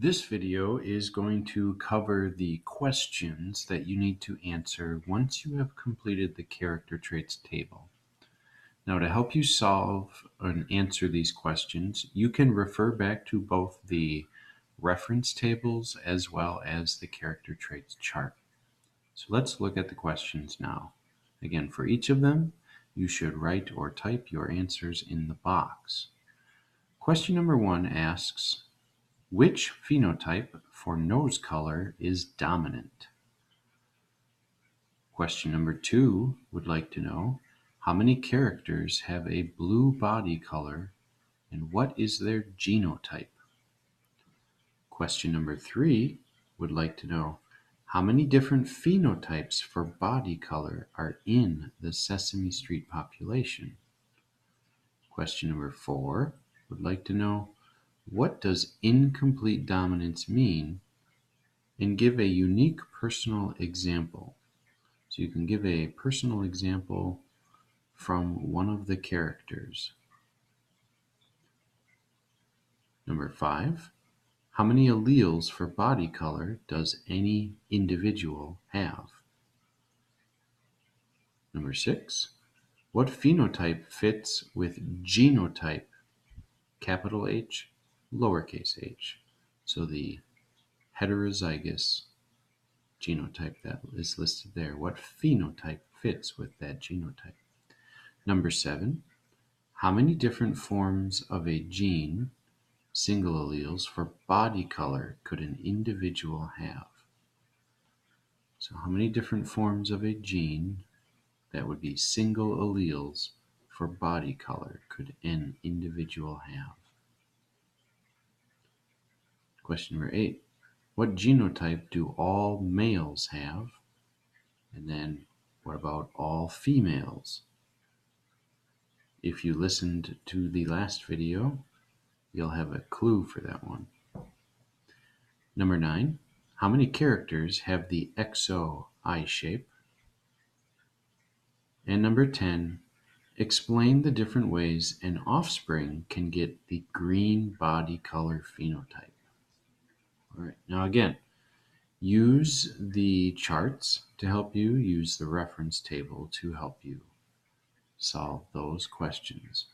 This video is going to cover the questions that you need to answer once you have completed the character traits table. Now, to help you solve and answer these questions, you can refer back to both the reference tables as well as the character traits chart. So let's look at the questions now. Again, for each of them, you should write or type your answers in the box. Question number 1 asks, which phenotype for nose color is dominant? Question number 2 would like to know, how many characters have a blue body color and what is their genotype? Question number 3 would like to know, how many different phenotypes for body color are in the Sesame Street population? Question number 4 would like to know, what does incomplete dominance mean? And give a unique personal example. So you can give a personal example from one of the characters. Number 5, how many alleles for body color does any individual have? Number 6, what phenotype fits with genotype, capital H, lowercase h? So the heterozygous genotype that is listed there. What phenotype fits with that genotype? Number 7, how many different forms of a gene, single alleles, for body color could an individual have? So how many different forms of a gene that would be single alleles for body color could an individual have? Question number 8, what genotype do all males have? And then what about all females? If you listened to the last video, you'll have a clue for that one. Number 9, how many characters have the XO eye shape? And number 10, explain the different ways an offspring can get the green body color phenotype. All right, now again, use the charts to help you, use the reference table to help you solve those questions.